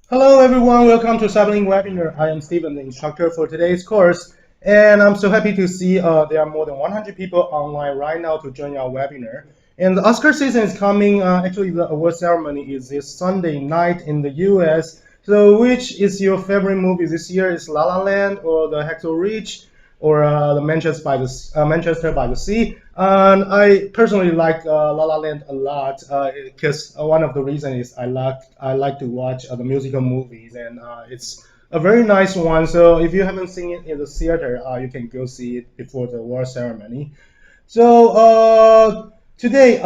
Hello everyone, welcome to CyberLink Webinar. I am Steven, the instructor for today's course, and I'm so happy to see there are more than 100 people online right now to join our webinar. And the Oscar season is coming. Actually, the award ceremony is this Sunday night in the US. So which is your favorite movie this year? Is La La Land or the Hacksaw Ridge? Or the Manchester by the Sea. And I personally like La La Land a lot because one of the reasons is I like to watch the musical movies, and it's a very nice one. So if you haven't seen it in the theater, you can go see it before the award ceremony. So today,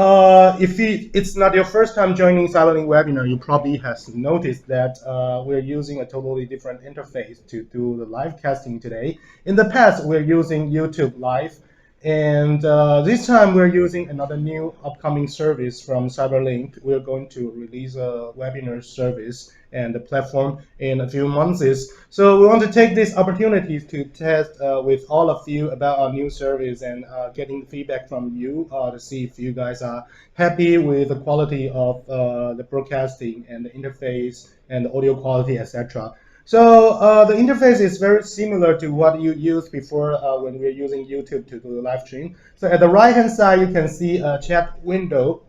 if it's not your first time joining CyberLink webinar, you probably has noticed that we're using a totally different interface to do the live casting today. In the past, we're using YouTube Live, and this time we're using another new upcoming service from CyberLink. We're going to release a webinar service and the platform in a few months. So we want to take this opportunity to test with all of you about our new service and getting feedback from you to see if you guys are happy with the quality of the broadcasting and the interface and the audio quality, etc. So the interface is very similar to what you used before when we're using YouTube to do the live stream. So at the right-hand side, you can see a chat window.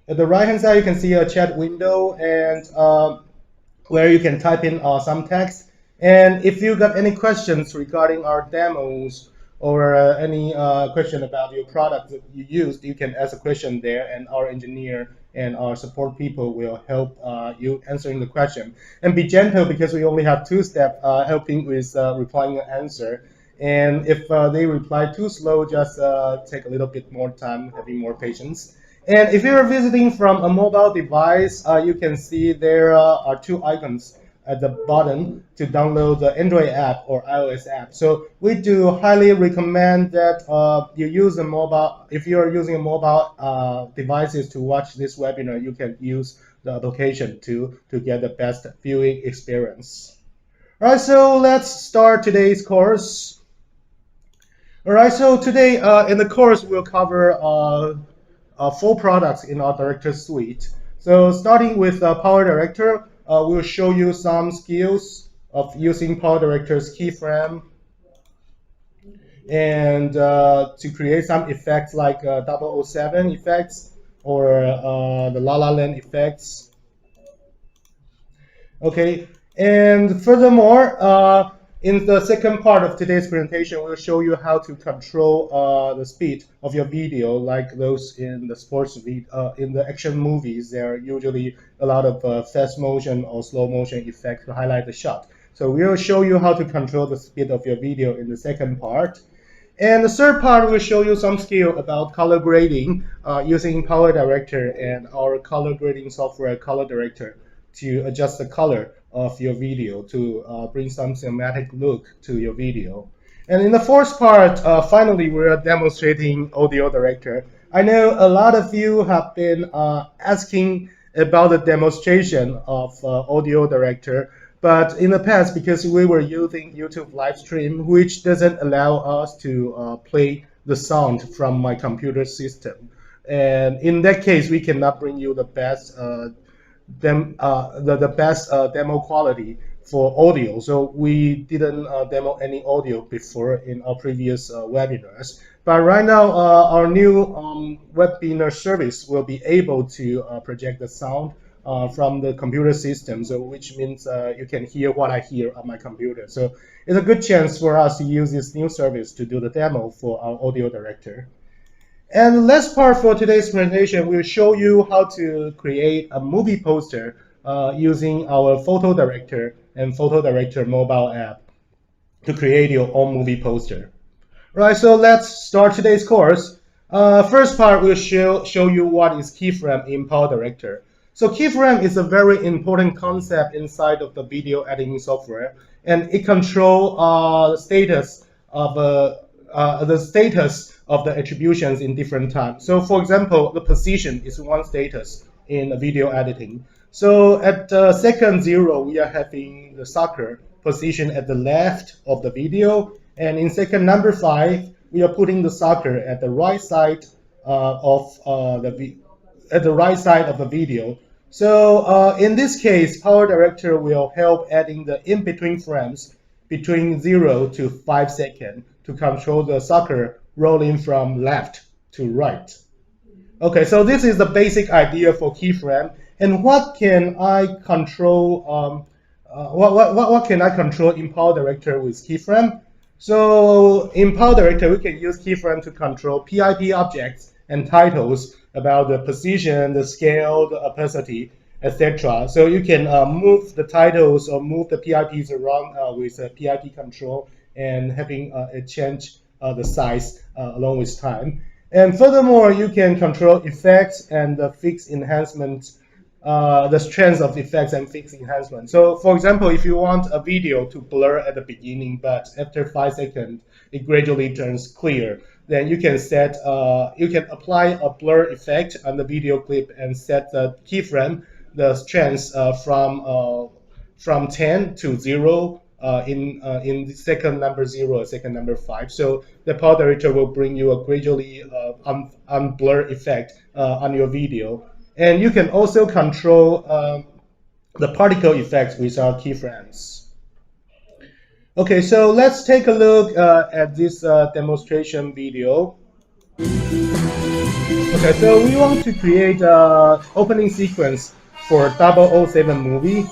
At the right-hand side, you can see a chat window and where you can type in some text. And if you got any questions regarding our demos or any question about your product that you used, you can ask a question there, and our engineer and our support people will help you answering the question. And be gentle because we only have two steps helping with replying an answer. And if they reply too slow, just take a little bit more time, having more patience. And if you're visiting from a mobile device, you can see there are two icons at the bottom to download the Android app or iOS app. So we do highly recommend that you use a mobile. If you are using a mobile devices to watch this webinar, you can use the application to get the best viewing experience. All right, so let's start today's course. All right, so today in the course we'll cover 4 products in our Director suite. So starting with PowerDirector, we'll show you some skills of using PowerDirector's keyframe and to create some effects like 007 effects or the La La Land effects. Okay, and furthermore, in the second part of today's presentation, we'll show you how to control the speed of your video, like those in the sports in the action movies. There are usually a lot of fast motion or slow motion effects to highlight the shot. So we'll show you how to control the speed of your video in the second part. And the third part will show you some skill about color grading using PowerDirector and our color grading software, ColorDirector, to adjust the color of your video to bring some cinematic look to your video. And in the fourth part, finally, we're demonstrating AudioDirector. I know a lot of you have been asking about the demonstration of AudioDirector, but in the past, because we were using YouTube live stream, which doesn't allow us to play the sound from my computer system. And in that case, we cannot bring you the best demo quality for audio. So we didn't demo any audio before in our previous webinars. But right now, our new webinar service will be able to project the sound from the computer system, so which means you can hear what I hear on my computer. So it's a good chance for us to use this new service to do the demo for our AudioDirector. And the last part for today's presentation will show you how to create a movie poster using our PhotoDirector and PhotoDirector mobile app to create your own movie poster. Right, so let's start today's course. First part will show you what is keyframe in PowerDirector. So keyframe is a very important concept inside of the video editing software, and it controls the status of the attributions in different times. So for example, the position is one status in video editing. So at second 0, we are having the soccer position at the left of the video. And in second number 5, we are putting the soccer at the right side of the video, So in this case, PowerDirector will help adding the in-between frames between 0 to 5 seconds to control the sucker rolling from left to right. Okay, so this is the basic idea for keyframe. And what can I control? What can I control in PowerDirector with keyframe? So in PowerDirector, we can use keyframe to control PIP objects and titles about the position, the scale, the opacity, etc. So you can move the titles or move the PIPs around with a PIP control and having it change the size along with time. And furthermore, you can control effects and the fixed enhancement, the strength of effects and fixed enhancement. So for example, if you want a video to blur at the beginning, but after 5 seconds, it gradually turns clear, then you can set, you can apply a blur effect on the video clip and set the keyframe, the strength from 10 to 0 in second number 0 or second number 5. So the PowerDirector will bring you a gradually unblur effect on your video. And you can also control the particle effects with our keyframes. Okay, so let's take a look at this demonstration video. Okay, so we want to create an opening sequence for 007 movie.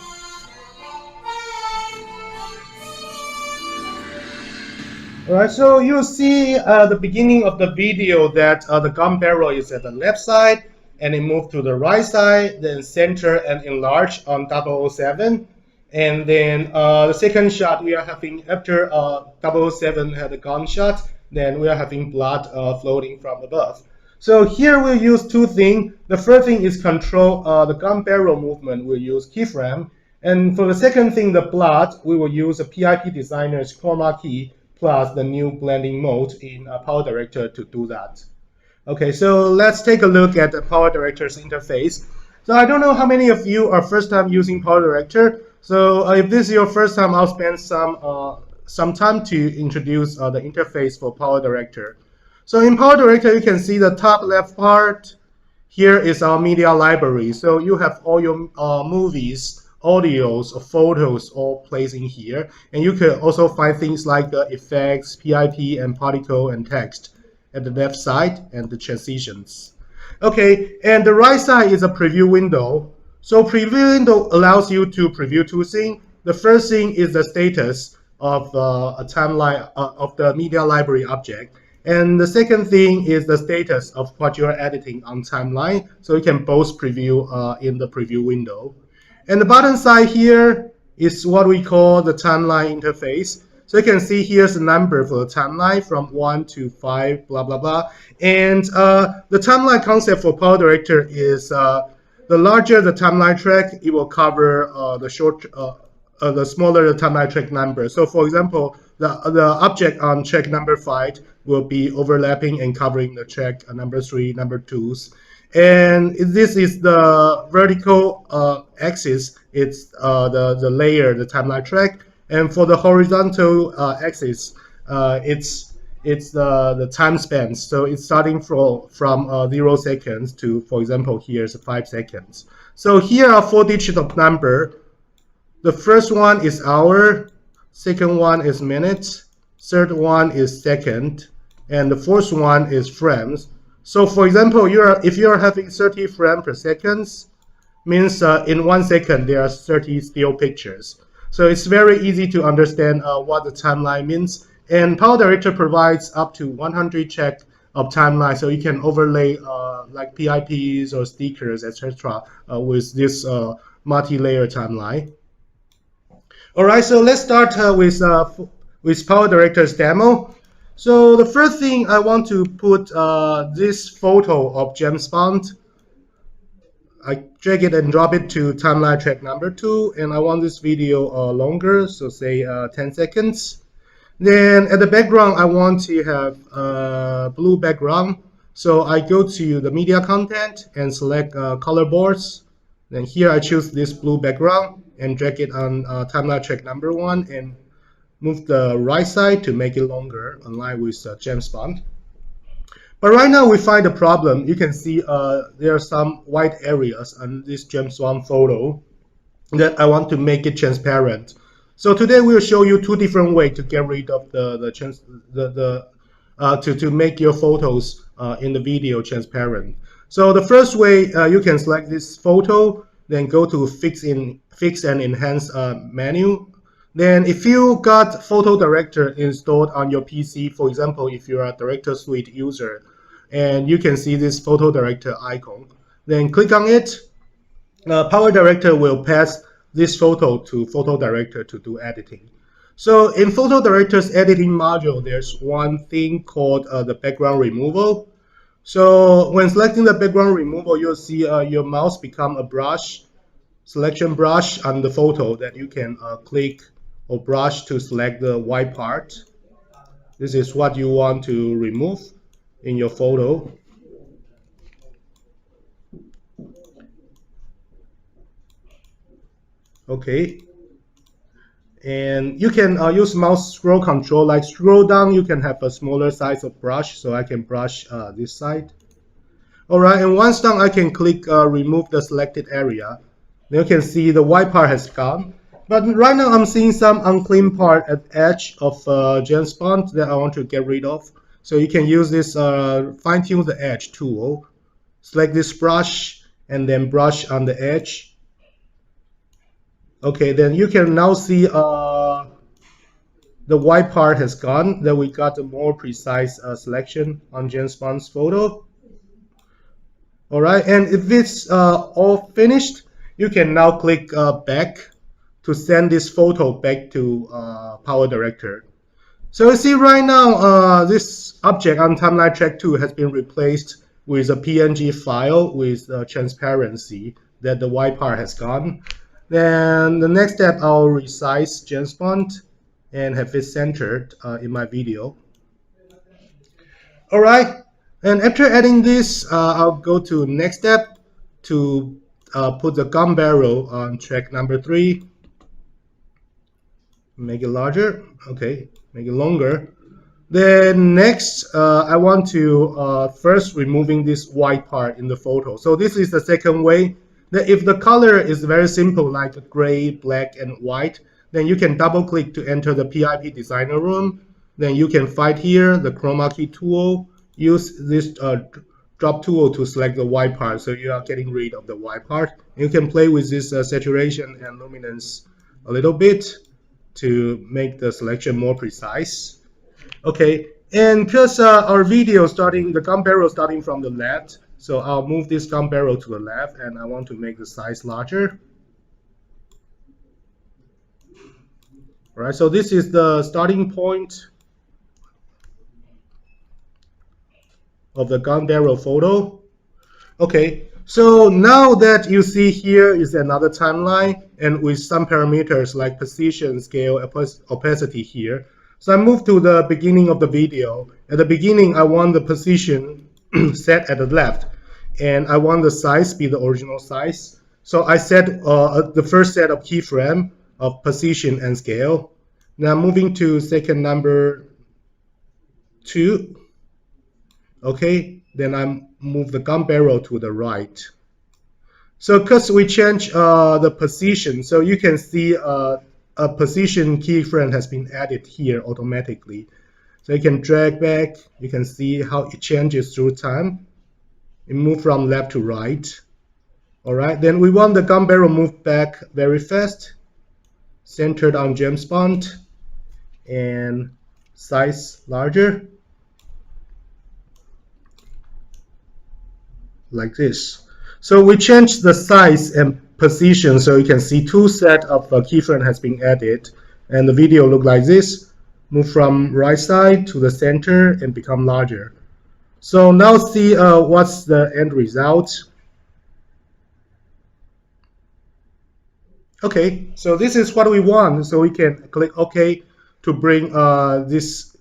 Alright, so you'll see the beginning of the video that the gun barrel is at the left side, and it moved to the right side, then center and enlarge on 007. And then the second shot we are having after 007 had a gunshot, then we are having blood floating from above. So here we'll use two things. The first thing is control the gun barrel movement. We'll use keyframe. And for the second thing, the blood, we will use a PIP Designer's chroma key plus the new blending mode in PowerDirector to do that. Okay, so let's take a look at the PowerDirector's interface. So I don't know how many of you are first time using PowerDirector. So if this is your first time, I'll spend some time to introduce the interface for PowerDirector. So in PowerDirector, you can see the top left part. Here is our media library. So you have all your movies, audios, or photos all placed in here. And you can also find things like the effects, PIP, and particle and text at the left side and the transitions. Okay, and the right side is a preview window. So preview window allows you to preview two things. The first thing is the status of a timeline of the media library object. And the second thing is the status of what you are editing on timeline. So you can both preview in the preview window. And the bottom side here is what we call the timeline interface. So you can see here's the number for the timeline from 1 to 5, blah, blah, blah. And the timeline concept for PowerDirector is the larger the timeline track, it will cover the smaller the timeline track number. So for example, the object on track number 5 will be overlapping and covering the track number 3, number 2s. And this is the vertical axis. It's the layer, the timeline track. And for the horizontal axis, it's the time span. So it's starting from 0 seconds to, for example, here's 5 seconds. So here are 4 digits of number. The first one is hour, second one is minutes, third one is second, and the fourth one is frames. So for example, if you're having 30 frames per second, means in 1 second there are 30 still pictures. So it's very easy to understand what the timeline means. And PowerDirector provides up to 100 check of timeline, so you can overlay like PIPs or stickers, etc. With this multi-layer timeline. All right, so let's start with PowerDirector's demo. So the first thing I want to put this photo of James Bond. I drag it and drop it to timeline track number 2, and I want this video longer, so say 10 seconds. Then at the background, I want to have a blue background. So I go to the media content and select color boards. Then here I choose this blue background and drag it on timeline track number 1 and move the right side to make it longer, in line with James Bond. But right now we find a problem. You can see there are some white areas on this James Bond photo that I want to make it transparent. So today we'll show you two different ways to get rid of to make your photos in the video transparent. So the first way, you can select this photo, then go to Fix and Enhance menu. Then if you got PhotoDirector installed on your PC, for example, if you're a Director Suite user, and you can see this PhotoDirector icon, then click on it. PowerDirector will pass this photo to PhotoDirector to do editing. So in PhotoDirector's editing module, there's one thing called the background removal. So when selecting the background removal, you'll see your mouse become a brush, selection brush on the photo that you can click or brush to select the white part. This is what you want to remove in your photo. Okay. And you can use mouse scroll control, like scroll down, you can have a smaller size of brush, so I can brush this side. All right, and once done, I can click remove the selected area. Then you can see the white part has gone. But right now I'm seeing some unclean part at the edge of James Bond that I want to get rid of. So you can use this fine-tune the edge tool. Select this brush and then brush on the edge. Okay, then you can now see the white part has gone. Then we got a more precise selection on James Bond's photo. All right, and if it's all finished, you can now click back to send this photo back to PowerDirector. So you see right now, this object on timeline track 2 has been replaced with a PNG file with transparency that the white part has gone. Then the next step, I'll resize James Bond and have it centered in my video. All right, and after adding this, I'll go to next step to put the gun barrel on track number 3. Make it larger. Okay, make it longer. Then next, I want to first removing this white part in the photo. So this is the second way. That if the color is very simple, like gray, black, and white, then you can double click to enter the PIP designer room. Then you can find here the chroma key tool. Use this drop tool to select the white part, so you are getting rid of the white part. You can play with this saturation and luminance a little bit to make the selection more precise. Okay, and because our video starting, the gun barrel starting from the left, so I'll move this gun barrel to the left, and I want to make the size larger. All right, so this is the starting point of the gun barrel photo. Okay, so now that you see here is another timeline, and with some parameters like position, scale, opacity here. So I move to the beginning of the video. At the beginning, I want the position set at the left, and I want the size be the original size. So I set the first set of keyframe of position and scale. Now moving to second number 2. Okay, then I move the gun barrel to the right. So because we change the position, so you can see a position keyframe has been added here automatically. So you can drag back, you can see how it changes through time. It moves from left to right. All right, then we want the gun barrel move back very fast, centered on James Bond, and size larger, like this. So we change the size and position, so you can see 2 sets of keyframe has been added, and the video look like this. Move from right side to the center and become larger. So now see what's the end result. Okay, so this is what we want. So we can click OK to bring this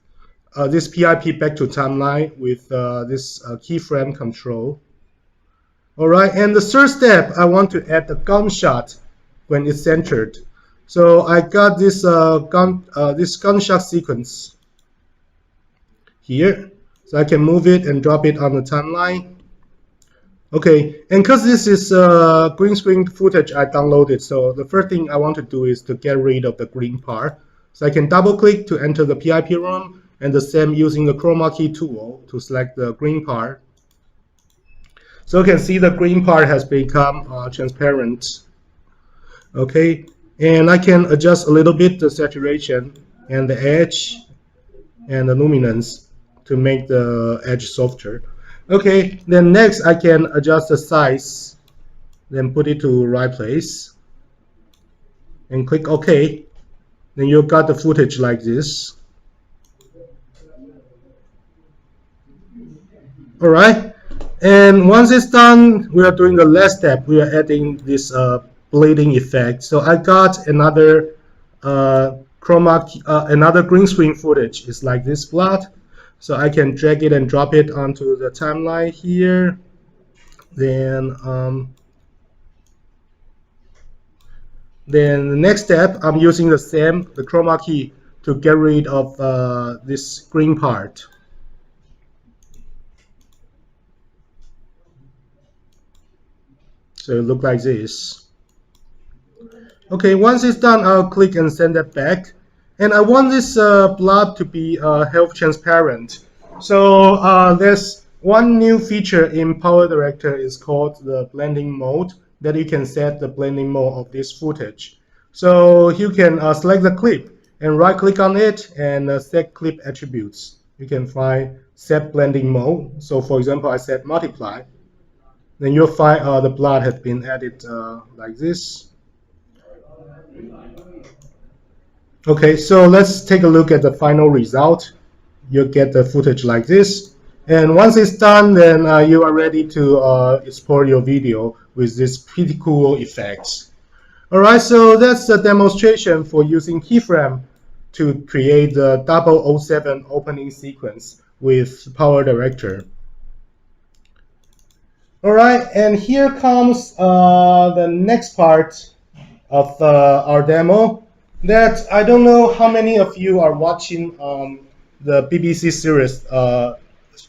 PIP back to timeline with this keyframe control. All right, and the third step, I want to add the gunshot when it's centered. So I got this gunshot sequence here. So I can move it and drop it on the timeline. Okay, and because this is green screen footage I downloaded, so the first thing I want to do is to get rid of the green part. So I can double click to enter the PIP room, and the same using the chroma key tool to select the green part. So you can see the green part has become transparent. Okay, and I can adjust a little bit the saturation and the edge and the luminance to make the edge softer. Okay, then next I can adjust the size, then put it to right place and click OK. Then you got the footage like this. All right, and once it's done, we are doing the last step. We are adding this bleeding effect. So I got another another green screen footage. It's like this plot. So I can drag it and drop it onto the timeline here. Then the next step, I'm using the chroma key to get rid of this green part. So it looks like this. Okay, once it's done, I'll click and send that back. And I want this blob to be half transparent. So there's one new feature in PowerDirector is called the blending mode, that you can set the blending mode of this footage. So you can select the clip and right click on it and set clip attributes. You can find set blending mode. So for example, I set multiply. Then you'll find the blood has been added like this. Okay, so let's take a look at the final result. You'll get the footage like this. And once it's done, then you are ready to export your video with this pretty cool effects. All right, so that's the demonstration for using keyframe to create the 007 opening sequence with PowerDirector. All right, and here comes the next part of our demo. That I don't know how many of you are watching the BBC series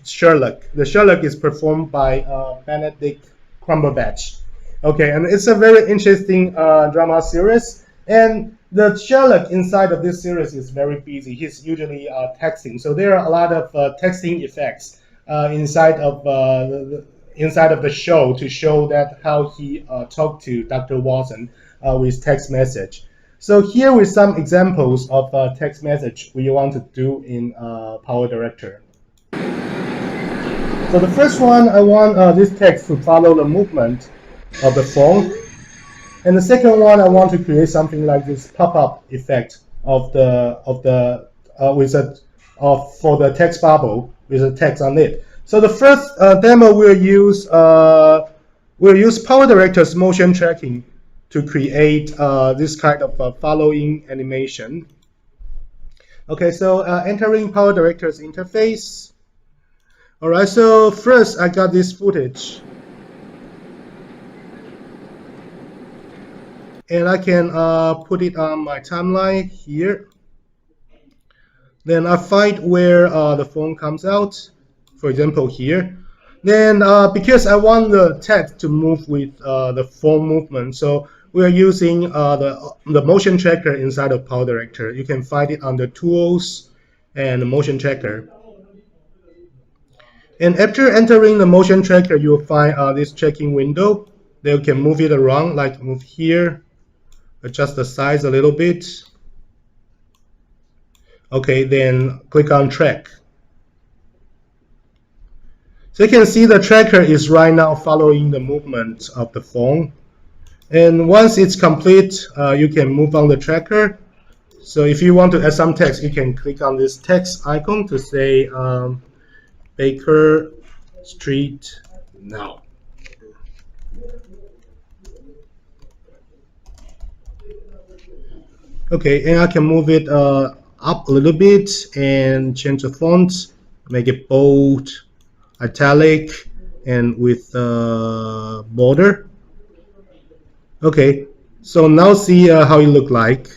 Sherlock. The Sherlock is performed by Benedict Cumberbatch. Okay, and it's a very interesting drama series. And the Sherlock inside of this series is very busy. He's usually texting, so there are a lot of texting effects inside of the show to show that how he talked to Dr. Watson with text message. So here with some examples of text message we want to do in PowerDirector. So the first one, I want this text to follow the movement of the phone. And the second one, I want to create something like this pop-up effect of for the text bubble with a text on it. So the first demo we'll use PowerDirector's motion tracking to create this kind of following animation. Okay, so entering PowerDirector's interface. All right, so first I got this footage. And I can put it on my timeline here. Then I find where the phone comes out, for example here. Then because I want the text to move with the phone movement, so we are using the motion tracker inside of PowerDirector. You can find it under Tools and Motion Tracker. And after entering the motion tracker, you will find this tracking window. Then you can move it around, like move here, adjust the size a little bit. Okay, then click on Track. So you can see the tracker is right now following the movement of the phone. And once it's complete, you can move on the tracker. So if you want to add some text, you can click on this text icon to say Baker Street now. Okay, and I can move it up a little bit and change the font, make it bold, italic, and with border. Okay, so now see how it look like.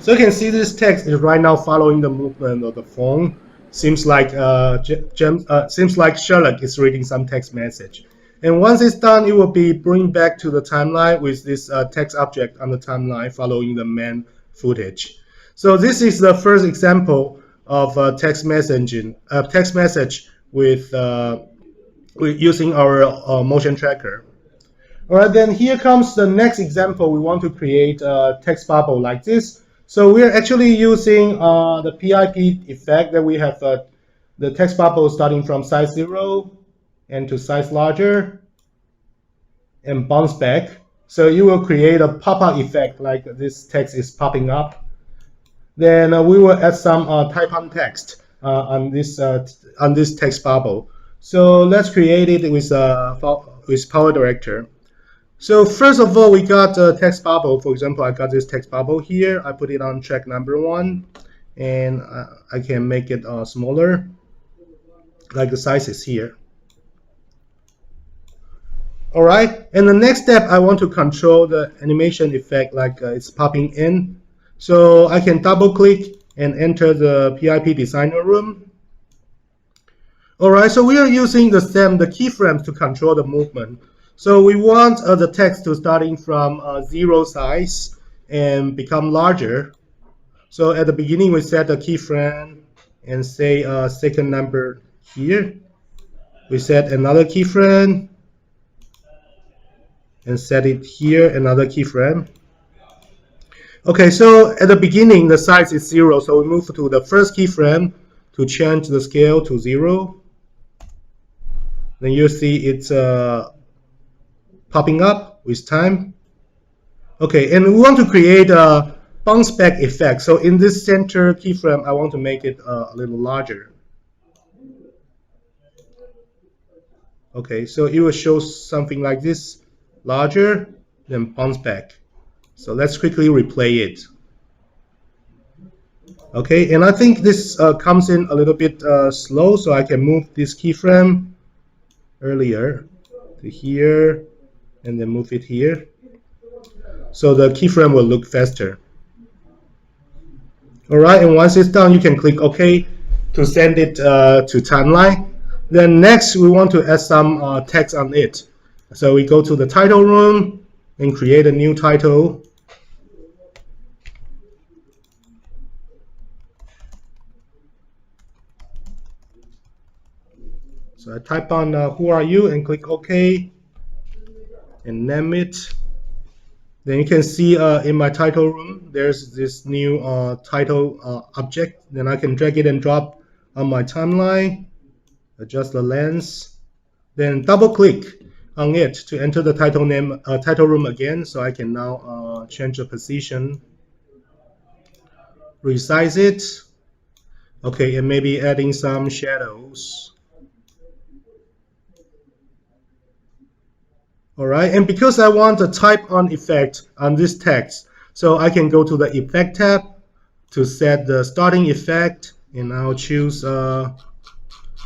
So you can see this text is right now following the movement of the phone. Seems like Sherlock is reading some text message. And once it's done, it will be bring back to the timeline with this text object on the timeline following the main footage. So this is the first example of text message with using our motion tracker. All right, then here comes the next example. We want to create a text bubble like this. So we're actually using the PIP effect that we have the text bubble starting from size 0 and to size larger and bounce back. So you will create a pop-up effect like this text is popping up. Then we will add some type on text on this text bubble. So let's create it with PowerDirector. So first of all, we got a text bubble. For example, I got this text bubble here. I put it on track number 1, and I can make it smaller, like the size is here. All right, and the next step, I want to control the animation effect, like it's popping in. So I can double click and enter the PIP designer room. All right, so we are using the keyframes to control the movement. So we want the text to starting from 0 size and become larger. So at the beginning, we set the keyframe and say second number here. We set another keyframe and set it here, another keyframe. Okay, so at the beginning, the size is 0. So we move to the first keyframe to change the scale to 0. Then you see it's popping up with time. Okay, and we want to create a bounce back effect. So in this center keyframe, I want to make it a little larger. Okay, so it will show something like this, larger, then bounce back. So let's quickly replay it. Okay, and I think this comes in a little bit slow, so I can move this keyframe earlier to here, and then move it here. So the keyframe will look faster. All right, and once it's done, you can click OK to send it to timeline. Then next, we want to add some text on it. So we go to the title room and create a new title. So I type on who are you and click OK and name it. Then you can see in my title room, there's this new title object. Then I can drag it and drop on my timeline, adjust the lens, then double click on it to enter the title name, title room again. So I can now change the position, resize it. Okay, and maybe adding some shadows. All right, and because I want a type on effect on this text, so I can go to the effect tab to set the starting effect, and I'll choose an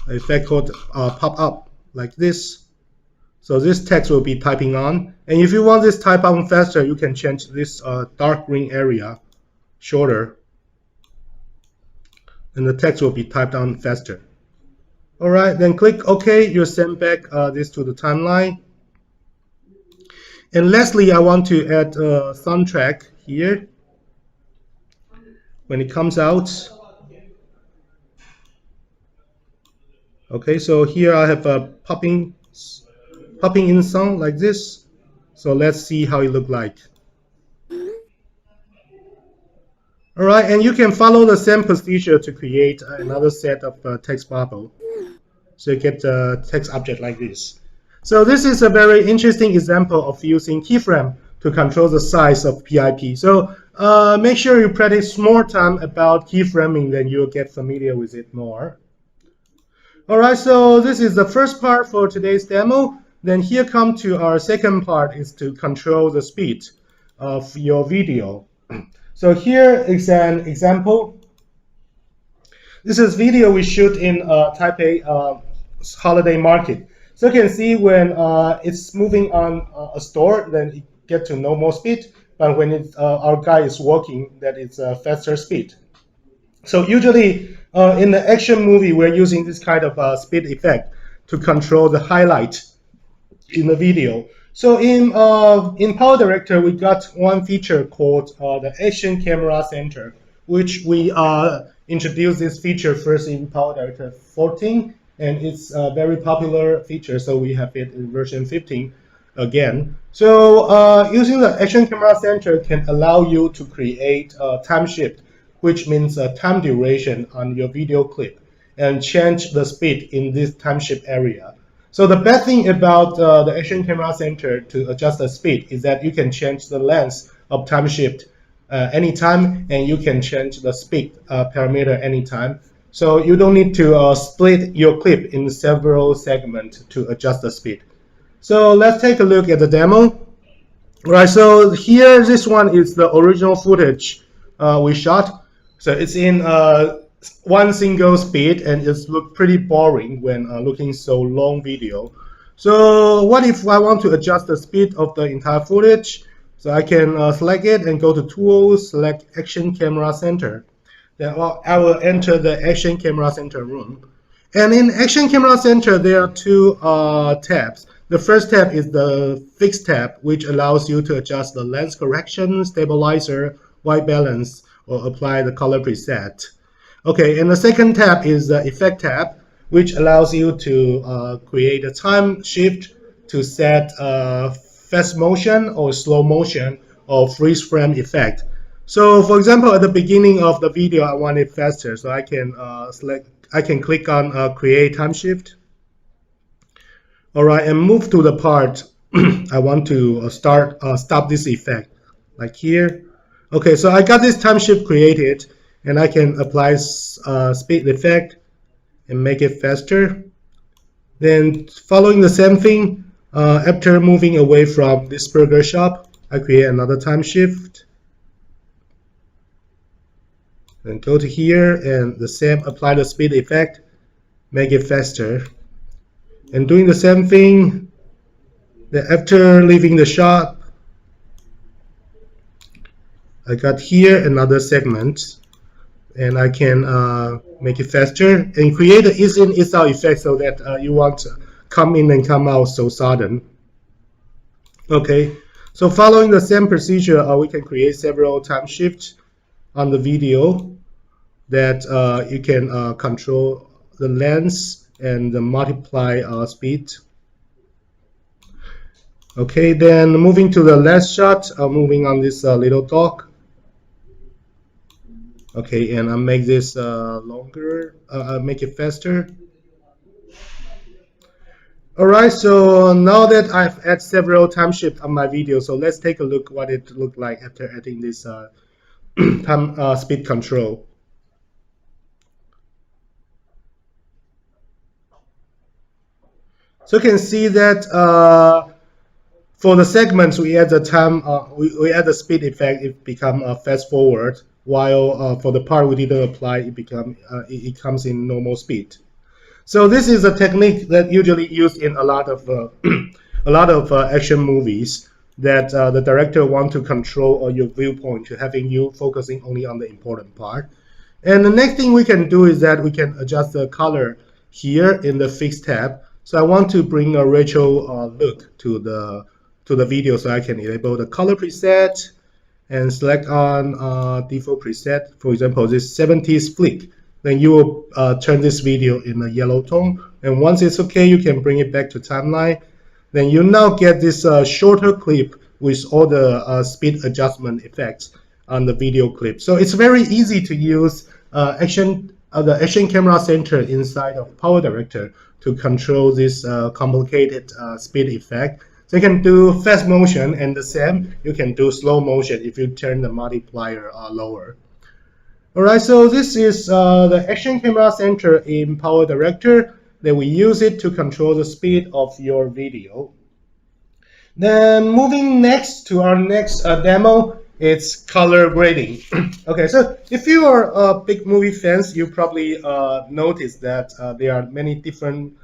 effect called pop up like this. So this text will be typing on, and if you want this type on faster, you can change this dark green area shorter, and the text will be typed on faster. All right, then click OK. You'll send back this to the timeline. And lastly, I want to add a soundtrack here when it comes out. Okay, so here I have a popping in sound like this. So let's see how it looks like. All right, and you can follow the same procedure to create another set of text bubble. So you get a text object like this. So this is a very interesting example of using keyframe to control the size of PIP. So make sure you practice more time about keyframing, then you'll get familiar with it more. All right, so this is the first part for today's demo. Then here come to our second part, is to control the speed of your video. So here is an example. This is video we shoot in Taipei holiday market. So you can see when it's moving on a store, then it gets to normal speed. but when our guy is walking, that is a faster speed. So usually in the action movie, we're using this kind of speed effect to control the highlight in the video. So in PowerDirector, we got one feature called the Action Camera Center, which we introduced this feature first in PowerDirector 14, and it's a very popular feature, so we have it in version 15 again. So using the Action Camera Center can allow you to create a time shift, which means a time duration on your video clip, and change the speed in this time shift area. So the best thing about the Action Camera Center to adjust the speed is that you can change the length of time shift anytime, and you can change the speed parameter anytime. So you don't need to split your clip in several segments to adjust the speed. So let's take a look at the demo. Right, so here, this one is the original footage we shot. So it's in one single speed, and it's look pretty boring when looking so long video. So what if I want to adjust the speed of the entire footage? So I can select it and go to Tools, select Action Camera Center. Then I will enter the Action Camera Center room. And in Action Camera Center, there are two tabs. The first tab is the Fix tab, which allows you to adjust the lens correction, stabilizer, white balance, or apply the color preset. Okay, and the second tab is the Effect tab, which allows you to create a time shift to set fast motion or slow motion or freeze frame effect. So for example, at the beginning of the video, I want it faster, so I can click on Create Time Shift. All right, and move to the part I want to stop this effect, like here. Okay, so I got this time shift created, and I can apply speed effect and make it faster. Then following the same thing, after moving away from this burger shop, I create another time shift. Then go to here and the same, apply the speed effect, make it faster. And doing the same thing, then after leaving the shop, I got here another segment, and I can make it faster and create an in, is out effect so that you want to come in and come out so sudden. Okay, so following the same procedure, we can create several time shifts on the video that you can control the length and the multiply speed. Okay, then moving to the last shot, moving on this little dog. Okay, and I'll make this longer, make it faster. All right, so now that I've added several time shifts on my video, so let's take a look what it looked like after adding this time speed control. So you can see that for the segments, we add the time, we add the speed effect, it become fast forward. While for the part we didn't apply, it comes in normal speed. So this is a technique that usually used in a lot of action movies that the director want to control your viewpoint to having you focusing only on the important part. And the next thing we can do is that we can adjust the color here in the Fix tab. So I want to bring a retro look to the video, so I can enable the color preset and select on default preset. For example, this 70s flick. Then you will turn this video in a yellow tone. And once it's okay, you can bring it back to timeline. Then you now get this shorter clip with all the speed adjustment effects on the video clip. So it's very easy to use the Action Camera Center inside of PowerDirector to control this complicated speed effect. So you can do fast motion, and the same, you can do slow motion if you turn the multiplier lower. All right, so this is the Action Camera Center in PowerDirector that we use it to control the speed of your video. Then moving next to our next demo, it's color grading. Okay, so if you are big movie fans, you probably noticed that there are many different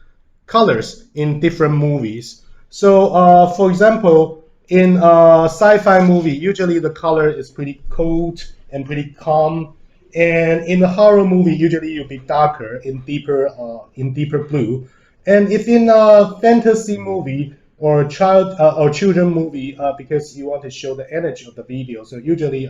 colors in different movies. So for example, in a sci-fi movie, usually the color is pretty cold and pretty calm. And in a horror movie, usually you'll be darker in deeper blue. And if in a fantasy movie or children movie, because you want to show the energy of the video, so usually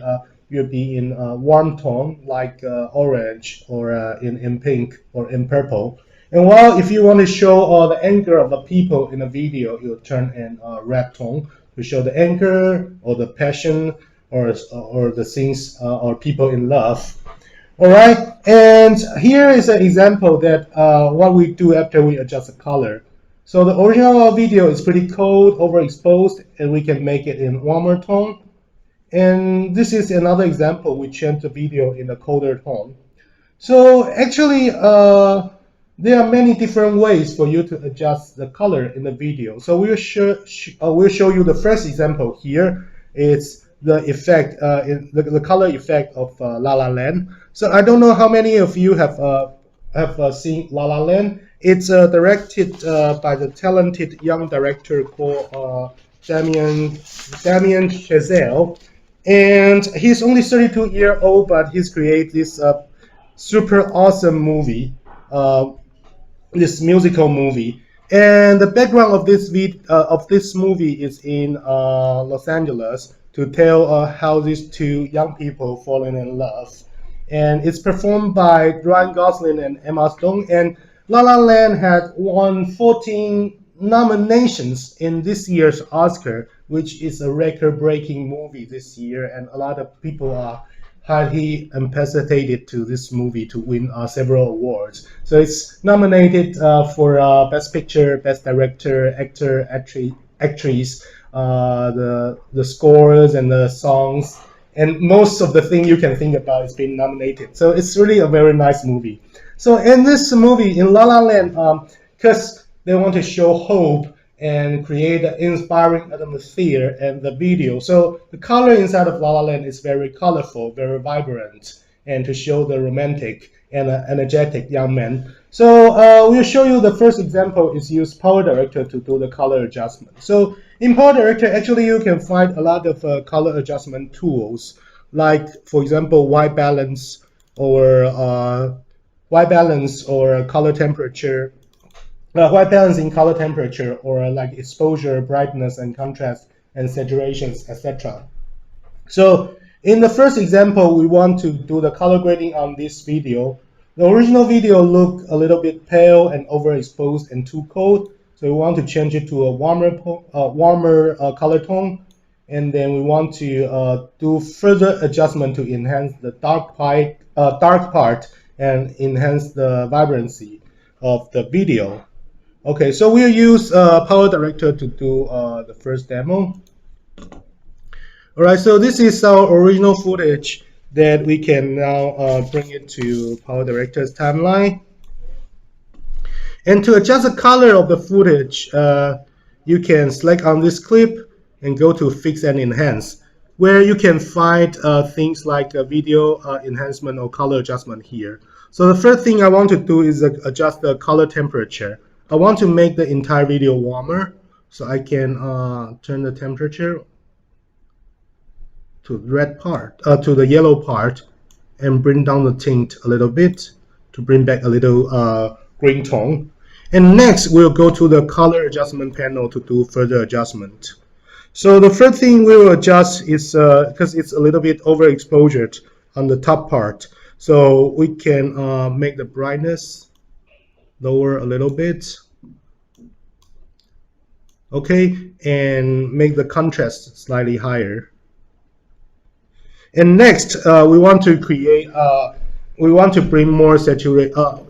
you'll be in warm tone like orange or in pink or in purple. And while if you want to show the anger of the people in a video, you'll turn in red tone to show the anger or the passion or the things or people in love. All right, and here is an example that what we do after we adjust the color. So the original video is pretty cold, overexposed, and we can make it in warmer tone. And this is another example. We change the video in a colder tone. So actually, there are many different ways for you to adjust the color in the video. So we'll show you the first example here. It's the effect, the color effect of LALA Land. So I don't know how many of you have seen LALA Land. It's directed by the talented young director called Damien Chazelle, and he's only 32-year old, but he's created this super awesome movie, this musical movie. And the background of this movie is in Los Angeles to tell how these two young people fallen in love. And it's performed by Ryan Gosling and Emma Stone. And La La Land had won 14 nominations in this year's Oscar, which is a record-breaking movie this year. And a lot of people are highly anticipated to this movie to win several awards. So it's nominated for Best Picture, Best Director, Actor, Actress, the scores and the songs, and most of the thing you can think about is being nominated. So it's really a very nice movie. So in this movie, in La La Land, because they want to show hope and create an inspiring atmosphere and the video. So the color inside of La La Land is very colorful, very vibrant, and to show the romantic and energetic young man. So we'll show you the first example is use PowerDirector to do the color adjustment. So in PowerDirector, actually you can find a lot of color adjustment tools, like for example white balance or color temperature. White balance in color temperature, or like exposure, brightness, and contrast, and saturations, etc. So in the first example, we want to do the color grading on this video. The original video looked a little bit pale and overexposed and too cold, so we want to change it to a warmer color tone, and then we want to do further adjustment to enhance the dark part and enhance the vibrancy of the video. Okay, so we'll use PowerDirector to do the first demo. All right, so this is our original footage that we can now bring it to PowerDirector's timeline. And to adjust the color of the footage, you can select on this clip and go to Fix and Enhance, where you can find things like video enhancement or color adjustment here. So the first thing I want to do is adjust the color temperature. I want to make the entire video warmer, so I can turn the temperature to the yellow part, and bring down the tint a little bit to bring back a little green tone. And next, we'll go to the color adjustment panel to do further adjustment. So the first thing we will adjust is because it's a little bit overexposure on the top part, so we can make the brightness lower a little bit, okay, and make the contrast slightly higher. And next, we want to bring more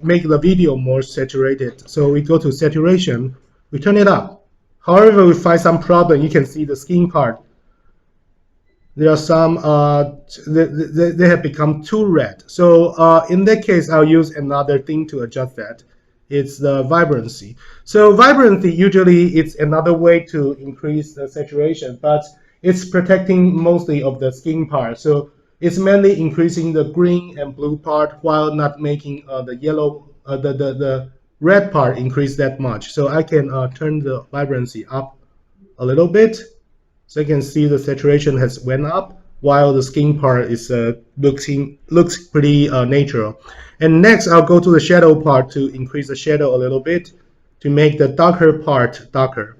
make the video more saturated. So we go to saturation, we turn it up. However, we find some problem. You can see the skin part. There are some they have become too red. So in that case, I'll use another thing to adjust that. It's the vibrancy. So vibrancy usually it's another way to increase the saturation, but it's protecting mostly of the skin part. So it's mainly increasing the green and blue part while not making the yellow, the red part increase that much. So I can turn the vibrancy up a little bit. So you can see the saturation has went up while the skin part is looks pretty natural. And next, I'll go to the shadow part to increase the shadow a little bit to make the darker part darker.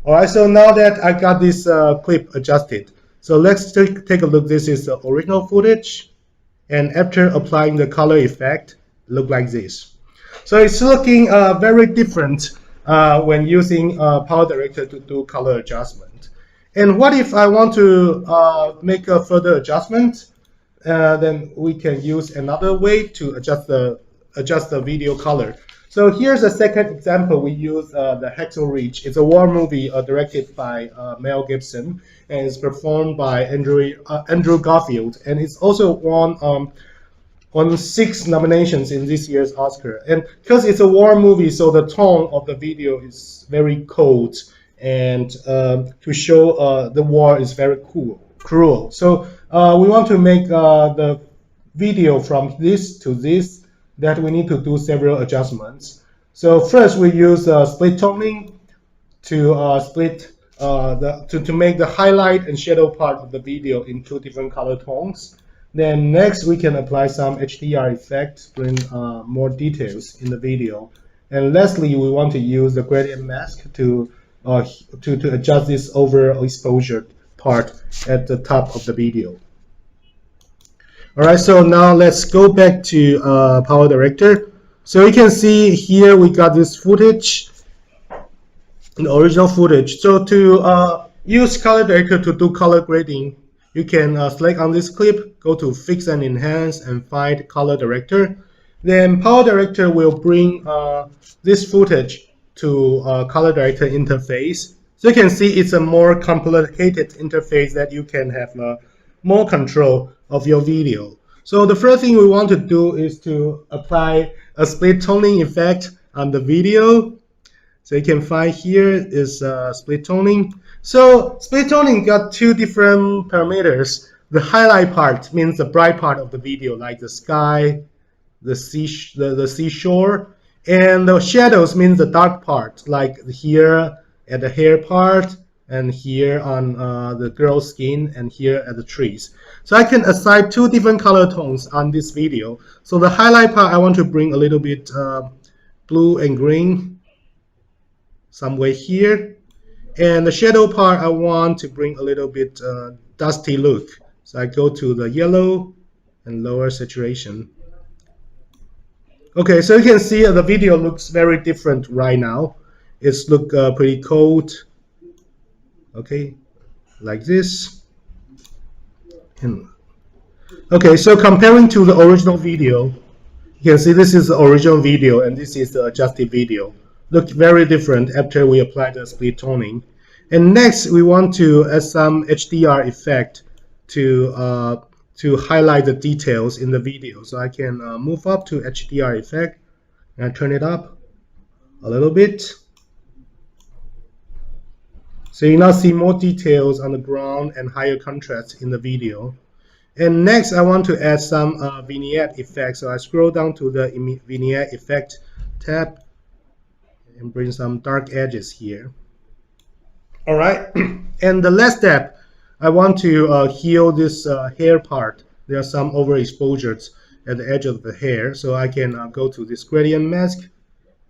All right, so now that I got this clip adjusted, so let's take a look. This is the original footage, and after applying the color effect, look like this. So it's looking very different when using PowerDirector to do color adjustment. And what if I want to make a further adjustment? Then we can use another way to adjust the video color. So here's a second example. We use the Hacksaw Ridge. It's a war movie directed by Mel Gibson, and it's performed by Andrew Garfield, and it's also won 6 nominations in this year's Oscar. And because it's a war movie, so the tone of the video is very cold, and to show the war is very cruel. So we want to make the video from this to this, that we need to do several adjustments. So first we use split toning to to make the highlight and shadow part of the video in 2 different color tones. Then next we can apply some HDR effect to bring more details in the video. And lastly, we want to use the gradient mask to adjust this overexposure part at the top of the video. All right, so now let's go back to PowerDirector. So you can see here we got this footage, the original footage. So to use ColorDirector to do color grading, you can select on this clip, go to Fix and Enhance, and find ColorDirector. Then PowerDirector will bring this footage to ColorDirector interface. So you can see it's a more complicated interface that you can have more control of your video. So the first thing we want to do is to apply a split toning effect on the video. So you can find here is split toning. So split toning got 2 different parameters. The highlight part means the bright part of the video, like the sky, the seashore, and the shadows means the dark part, like here at the hair part, and here on the girl's skin, and here at the trees. So I can assign 2 different color tones on this video. So the highlight part, I want to bring a little bit blue and green, somewhere here. And the shadow part, I want to bring a little bit dusty look. So I go to the yellow and lower saturation. Okay, so you can see the video looks very different right now. It's look pretty cold. Okay, like this. And okay, so comparing to the original video, you can see this is the original video and this is the adjusted video. Look very different after we apply the split toning. And next, we want to add some HDR effect to highlight the details in the video. So I can move up to HDR effect and turn it up a little bit. So you now see more details on the ground and higher contrast in the video. And next, I want to add some vignette effect. So I scroll down to the vignette effect tab and bring some dark edges here. All right, and the last step, I want to heal this hair part. There are some overexposures at the edge of the hair. So I can go to this gradient mask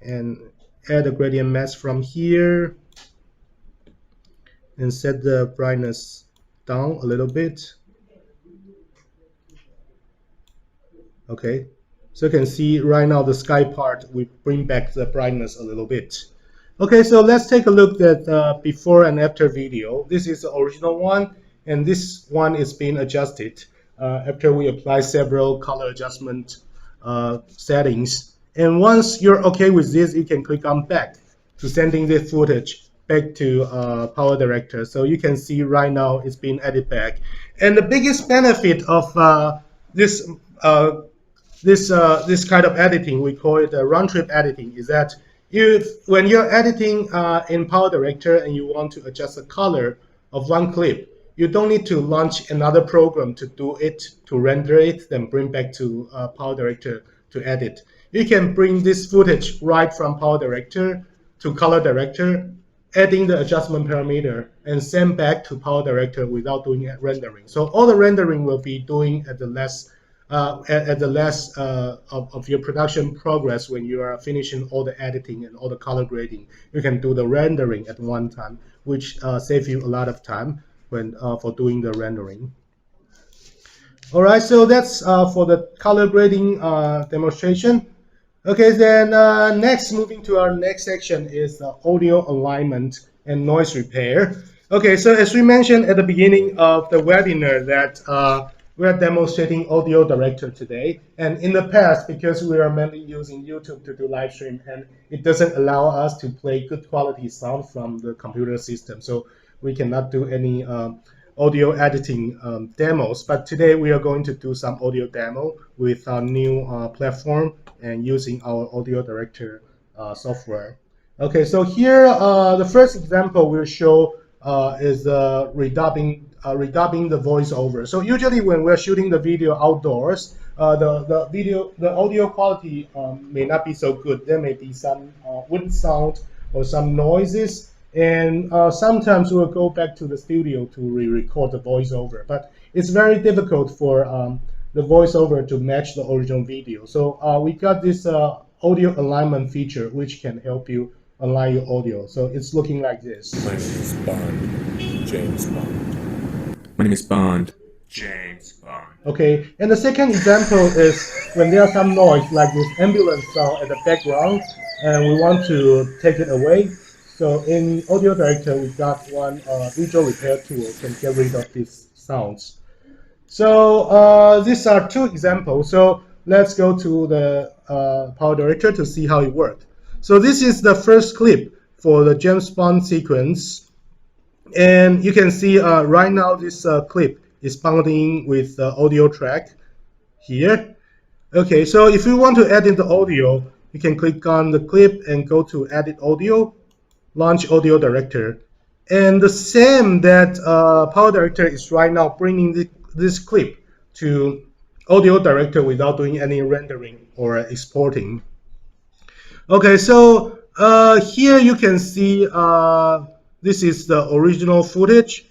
and add a gradient mask from here and set the brightness down a little bit. Okay, so you can see right now the sky part, we bring back the brightness a little bit. Okay, so let's take a look at before and after video. This is the original one, and this one is being adjusted after we apply several color adjustment settings. And once you're okay with this, you can click on back to sending this footage back to PowerDirector. So you can see right now it's being added back. And the biggest benefit of this kind of editing, we call it round trip editing, is that when you're editing in PowerDirector and you want to adjust the color of one clip, you don't need to launch another program to do it, to render it, then bring back to PowerDirector to edit. You can bring this footage right from PowerDirector to ColorDirector, adding the adjustment parameter and send back to PowerDirector without doing rendering. So all the rendering will be doing at the last of your production progress. When you are finishing all the editing and all the color grading, you can do the rendering at one time, which saves you a lot of time when for doing the rendering. All right, so that's for the color grading demonstration. Okay, then next, moving to our next section is audio alignment and noise repair. Okay, so as we mentioned at the beginning of the webinar that we are demonstrating AudioDirector today. And in the past, because we are mainly using YouTube to do live stream, and it doesn't allow us to play good quality sound from the computer system, so we cannot do any audio editing demos. But today we are going to do some audio demo with our new platform and using our AudioDirector software. Okay, so here the first example we'll show is redubbing the voiceover. So usually when we're shooting the video outdoors, the audio quality may not be so good. There may be some wind sound or some noises, and sometimes we'll go back to the studio to re-record the voiceover. But it's very difficult for the voiceover to match the original video. So we got this audio alignment feature which can help you align your audio. So it's looking like this. My name is Bond, James Bond. My name is Bond, James Bond. Okay, and the second example is when there are some noise like this ambulance sound at the background, and we want to take it away. So in AudioDirector, we got one visual repair tool can get rid of these sounds. So these are two examples. So let's go to the PowerDirector to see how it worked. So this is the first clip for the James Bond sequence. And you can see right now this clip is bonding with the audio track here. Okay, so if you want to edit the audio, you can click on the clip and go to Edit Audio, launch AudioDirector. And the same that PowerDirector is right now bringing this clip to AudioDirector without doing any rendering or exporting. Okay, so here you can see this is the original footage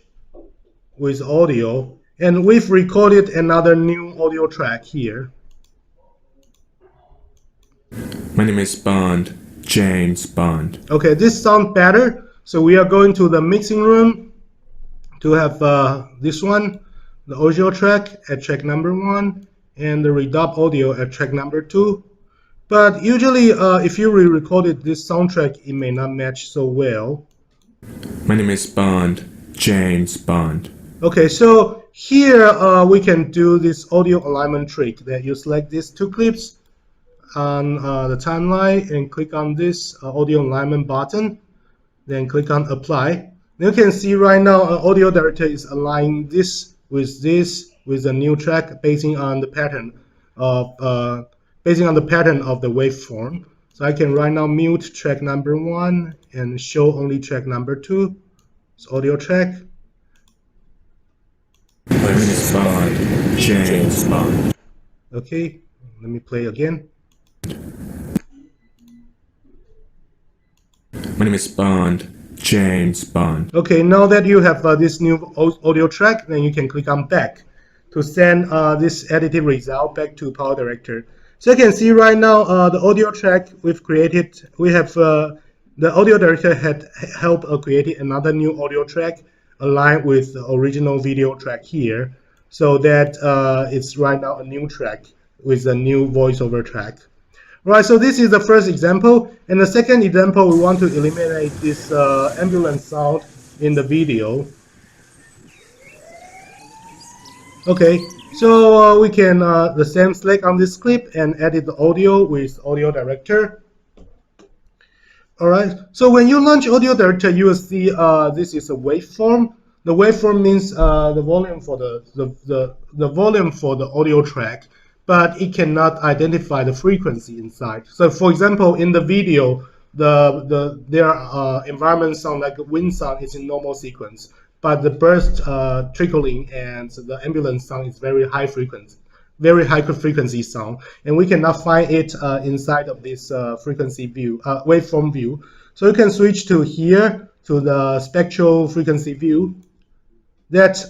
with audio, and we've recorded another new audio track here. My name is Bond, James Bond. Okay, this sounds better. So we are going to the mixing room to have this one, the audio track at track number 1, and the redub audio at track number 2. But usually, if you re-recorded this soundtrack, it may not match so well. My name is Bond, James Bond. Okay, so here we can do this audio alignment trick that you select these two clips on the timeline and click on this audio alignment button, then click on apply. You can see right now AudioDirector is aligning this with a new track based on the pattern of the waveform. So I can right now mute track number 1 and show only track number 2. It's audio track. My name is Bond, James Bond. Okay, let me play again. My name is Bond, James Bond. Okay, now that you have this new audio track, then you can click on back to send this edited result back to PowerDirector. So you can see right now the audio track we've created. We have the AudioDirector had helped create another new audio track aligned with the original video track here, so that it's right now a new track with a new voiceover track. Right, so this is the first example, and the second example we want to eliminate this ambulance sound in the video. Okay, so we can the same select on this clip and edit the audio with AudioDirector. All right, so when you launch AudioDirector, you will see this is a waveform. The waveform means the volume for the volume for the audio track, but it cannot identify the frequency inside. So for example, in the video, their environment sound like wind sound is in normal sequence, but the burst trickling and the ambulance sound is very high frequency sound, and we cannot find it inside of this frequency view, waveform view. So you can switch to here to the spectral frequency view, that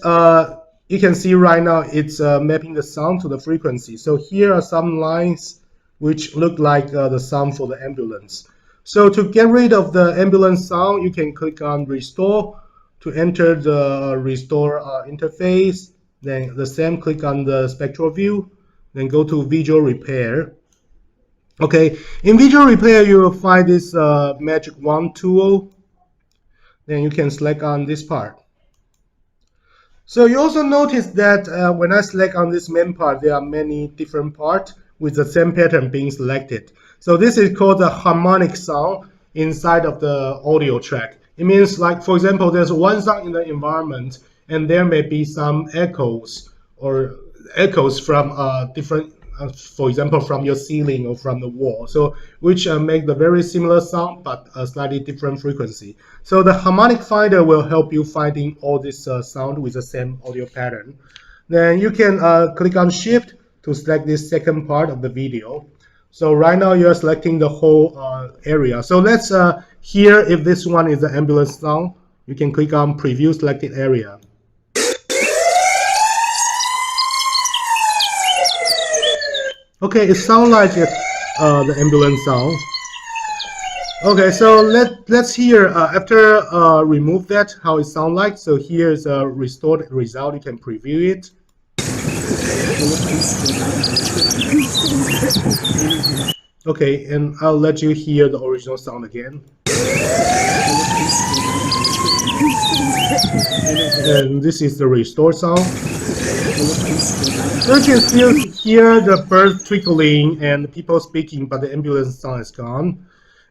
you can see right now it's mapping the sound to the frequency. So here are some lines which look like the sound for the ambulance. So to get rid of the ambulance sound, you can click on Restore to enter the Restore interface. Then the same, click on the spectral view, then go to Visual Repair. Okay, in Visual Repair, you will find this Magic Wand tool. Then you can select on this part. So you also notice that when I select on this main part, there are many different parts with the same pattern being selected. So this is called the harmonic sound inside of the audio track. It means, like, for example, there's one sound in the environment, and there may be some echoes from different, for example, from your ceiling or from the wall. So which make the very similar sound but a slightly different frequency. So the harmonic finder will help you finding all this sound with the same audio pattern. Then you can click on Shift to select this second part of the video. So right now you're selecting the whole area. So let's hear if this one is the ambulance sound. You can click on Preview Selected Area. Okay, it sounds like the ambulance sound. Okay, so let's hear after remove that how it sounds like. So here's a restored result. You can preview it. Okay, and I'll let you hear the original sound again. And this is the restored sound. So you can still hear the birds twinkling and people speaking, but the ambulance sound is gone.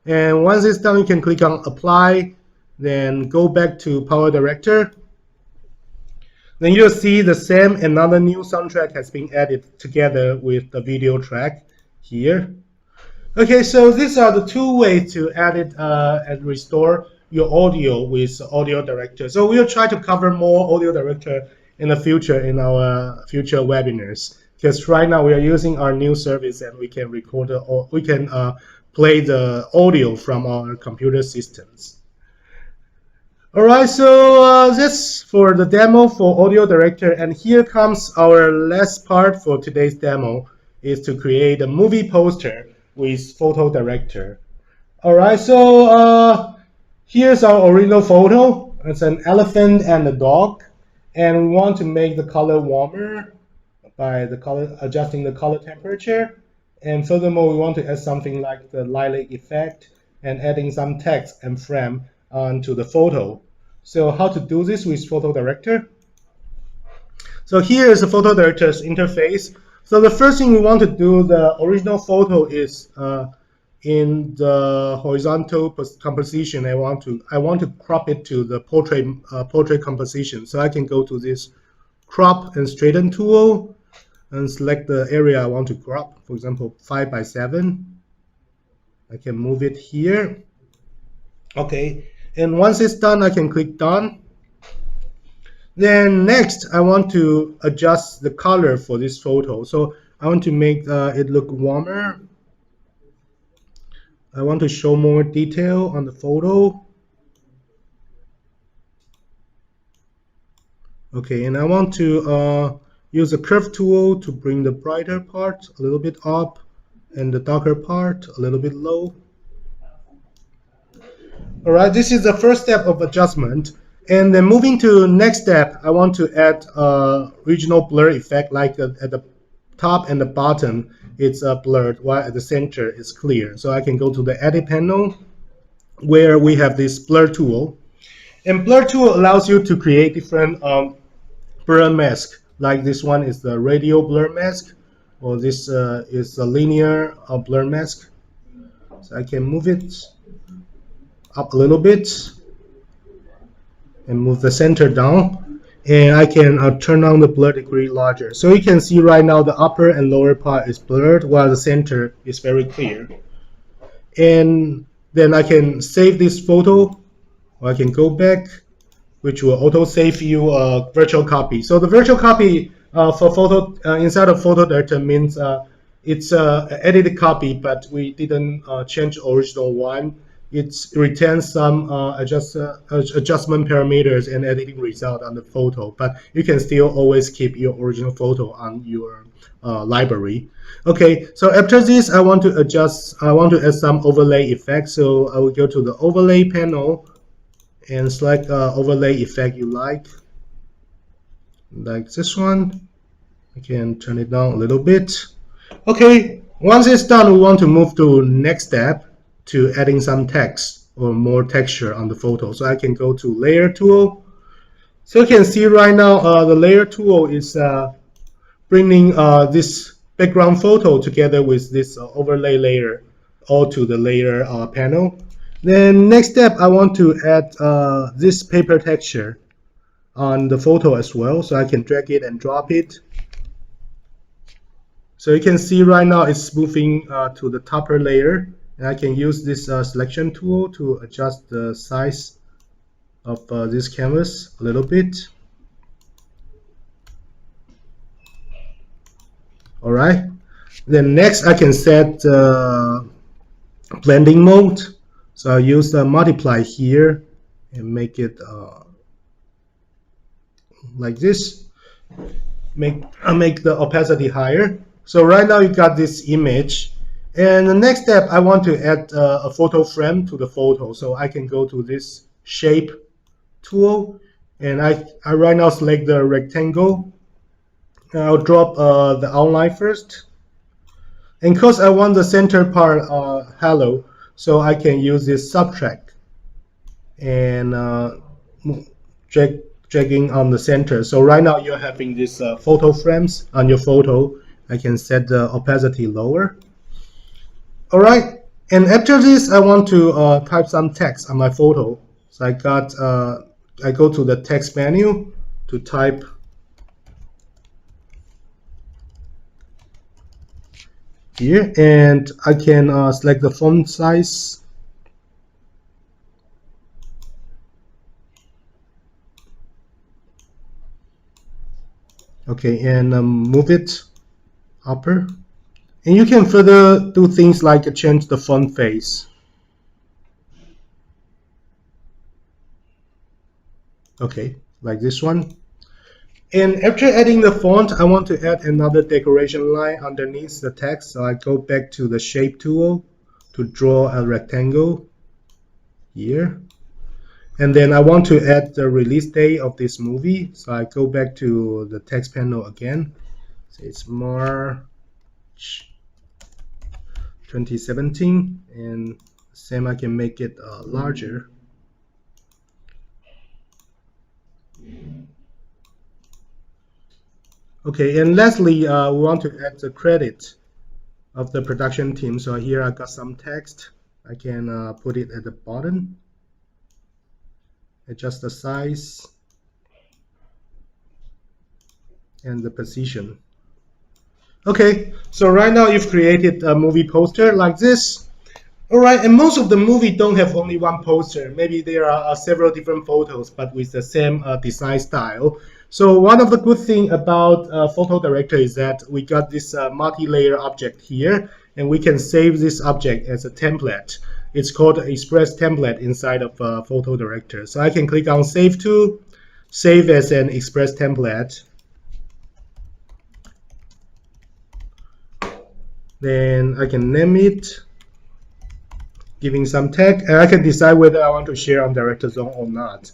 And once it's done, you can click on Apply, then go back to PowerDirector. Then you'll see the same, another new soundtrack has been added together with the video track here. Okay, so these are the two ways to edit and restore your audio with AudioDirector. So we'll try to cover more AudioDirector in the future in our future webinars, because right now we are using our new service and we can record or we can play the audio from our computer systems. All right, so that's for the demo for AudioDirector, and here comes our last part for today's demo, is to create a movie poster with PhotoDirector. All right, so here's our original photo. It's an elephant and a dog. And we want to make the color warmer by adjusting the color temperature. And furthermore, we want to add something like the lilac effect and adding some text and frame onto the photo. So how to do this with PhotoDirector? So here is the PhotoDirector's interface. So the first thing we want to do, the original photo is in the horizontal composition. I want to crop it to the portrait composition. So I can go to this crop and straighten tool and select the area I want to crop. For example, 5:7. I can move it here. Okay, and once it's done, I can click done. Then next, I want to adjust the color for this photo. So I want to make it look warmer. I want to show more detail on the photo. Okay, and I want to use the curve tool to bring the brighter part a little bit up and the darker part a little bit low. All right, this is the first step of adjustment. And then moving to next step, I want to add regional blur effect, like at the top and the bottom it's blurred, while at the center it's clear. So I can go to the edit panel where we have this blur tool. And blur tool allows you to create different blur mask. Like this one is the radial blur mask, or this is a linear blur mask. So I can move it up a little bit and move the center down. And I can turn on the blur degree larger. So you can see right now the upper and lower part is blurred while the center is very clear. And then I can save this photo, or I can go back, which will auto save you a virtual copy. So the virtual copy for photo inside of PhotoDirector means it's an edited copy, but we didn't change the original one. it retains some adjustment parameters and editing result on the photo, but you can still always keep your original photo on your library. Okay, so after this, I want to add some overlay effects. So I will go to the overlay panel and select overlay effect you like this one. I can turn it down a little bit. Okay, once it's done, we want to move to next step to adding some text or more texture on the photo. So I can go to layer tool. So you can see right now the layer tool is bringing this background photo together with this overlay layer all to the layer panel. Then next step, I want to add this paper texture on the photo as well. So I can drag it and drop it. So you can see right now it's moving to the topper layer, and I can use this selection tool to adjust the size of this canvas a little bit. All right. Then next I can set blending mode. So I'll use the multiply here and make it like this. I'll make the opacity higher. So right now you got this image, and the next step I want to add a photo frame to the photo. So I can go to this shape tool, and I right now select the rectangle. I'll drop the outline first, and because I want the center part hollow, so I can use this subtract and dragging on the center. So right now you're having these photo frames on your photo. I can set the opacity lower. All right, and after this, I want to type some text on my photo. So I go to the text menu to type here, and I can select the font size. Okay, and move it upper. And you can further do things like change the font face. Okay, like this one. And after adding the font, I want to add another decoration line underneath the text. So I go back to the shape tool to draw a rectangle here. And then I want to add the release date of this movie. So I go back to the text panel again. So it's March 2017, and same, I can make it larger. Okay, and lastly, we want to add the credit of the production team. So here I got some text. I can put it at the bottom, adjust the size and the position. Okay, so right now you've created a movie poster like this. All right, and most of the movie don't have only one poster. Maybe there are several different photos, but with the same design style. So one of the good things about PhotoDirector is that we got this multi-layer object here, and we can save this object as a template. It's called Express Template inside of PhotoDirector. So I can click on Save To, save as an Express Template. Then I can name it, giving some tag, and I can decide whether I want to share on Director Zone or not.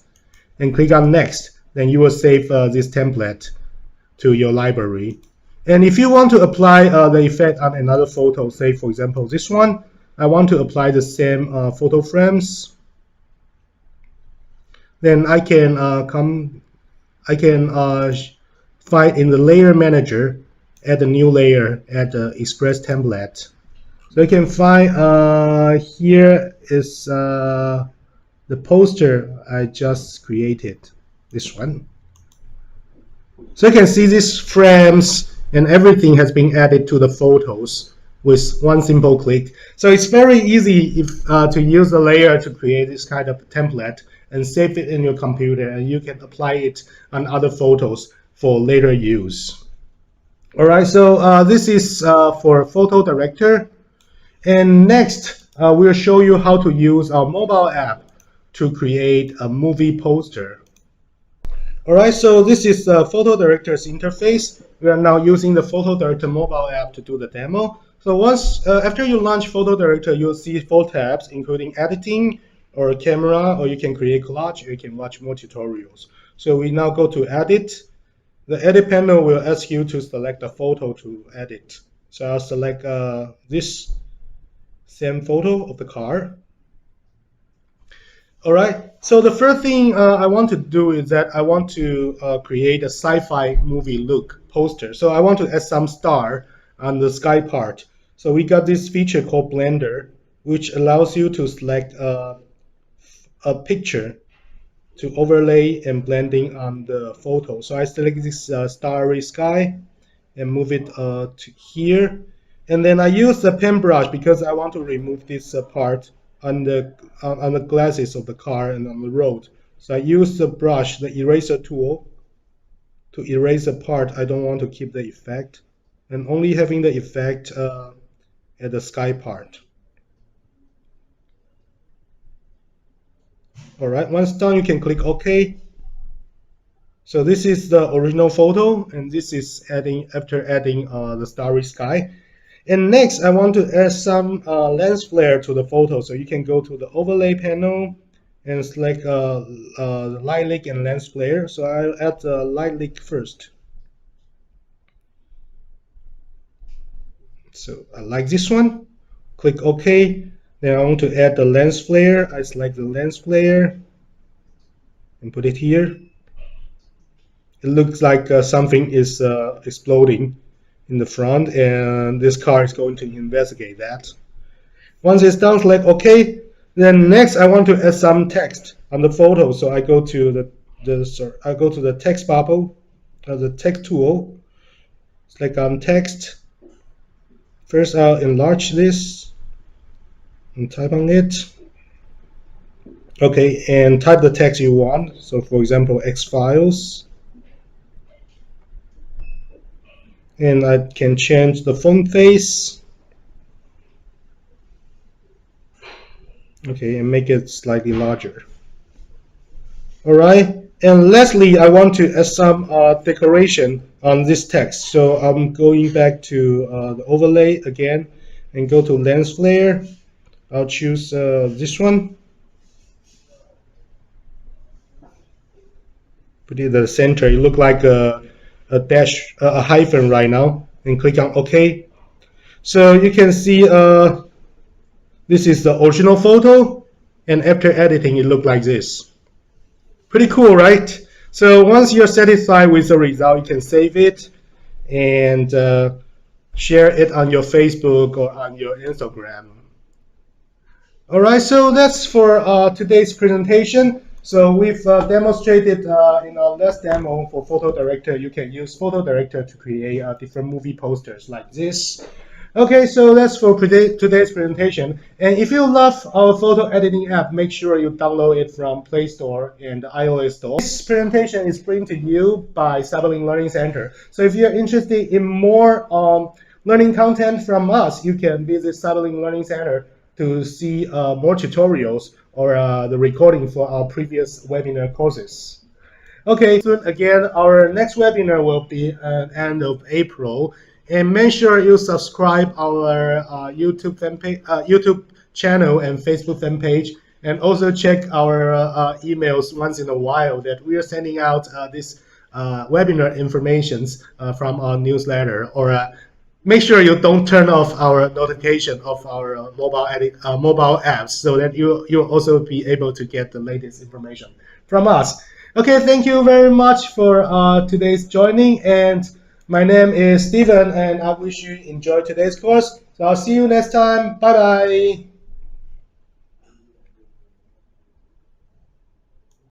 And click on Next. Then you will save this template to your library. And if you want to apply the effect on another photo, say for example this one, I want to apply the same photo frames. Then I can find in the layer manager, add a new layer, add the Express Template. So you can find here is the poster I just created, this one. So you can see these frames and everything has been added to the photos with one simple click. So it's very easy to use the layer to create this kind of template and save it in your computer, and you can apply it on other photos for later use. All right, so this is for PhotoDirector. And next, we'll show you how to use our mobile app to create a movie poster. Alright, so this is PhotoDirector's interface. We are now using the PhotoDirector mobile app to do the demo. So once after you launch PhotoDirector, you'll see 4 tabs, including editing or camera, or you can create collage, or you can watch more tutorials. So we now go to edit. The edit panel will ask you to select a photo to edit. So I'll select this same photo of the car. All right, so the first thing I want to do is that I want to create a sci-fi movie look poster. So I want to add some star on the sky part. So we got this feature called Blender, which allows you to select a picture to overlay and blending on the photo. So I select this starry sky and move it to here. And then I use the paintbrush because I want to remove this part on the glasses of the car and on the road. So I use the brush, the eraser tool, to erase the part. I don't want to keep the effect, and only having the effect at the sky part. All right, once done, you can click OK. So this is the original photo, and this is after adding the starry sky. And next, I want to add some lens flare to the photo. So you can go to the overlay panel and select the light leak and lens flare. So I'll add the light leak first. So I like this one. Click OK. Then I want to add the lens flare. I select the lens flare and put it here. It looks like something is exploding in the front, and this car is going to investigate that. Once it's done, select OK. Then next, I want to add some text on the photo. So I go to the text bubble, the text tool. Select on text. First, I'll enlarge this and type on it. Okay, and type the text you want. So for example, X files. And I can change the font face. Okay, and make it slightly larger. All right, and lastly, I want to add some decoration on this text. So I'm going back to the overlay again and go to lens flare. I'll choose this one. Put it at the center. It looks like a dash, a hyphen right now, and click on OK. So you can see this is the original photo, and after editing, it looked like this. Pretty cool, right? So once you're satisfied with the result, you can save it and share it on your Facebook or on your Instagram. All right, so that's for today's presentation. So we've demonstrated in our last demo for PhotoDirector, you can use PhotoDirector to create different movie posters like this. Okay, so that's for today's presentation. And if you love our photo editing app, make sure you download it from Play Store and iOS Store. This presentation is brought to you by CyberLink Learning Center. So if you're interested in more learning content from us, you can visit CyberLink Learning Center to see more tutorials or the recording for our previous webinar courses. Okay, soon again, our next webinar will be at the end of April. And make sure you subscribe our YouTube channel and Facebook fan page, and also check our emails once in a while that we are sending out this webinar informations from our newsletter. Or make sure you don't turn off our notification of our mobile apps, so that you'll also be able to get the latest information from us. Okay, thank you very much for today's joining, and my name is Steven, and I wish you enjoyed today's course. So I'll see you next time. Bye-bye.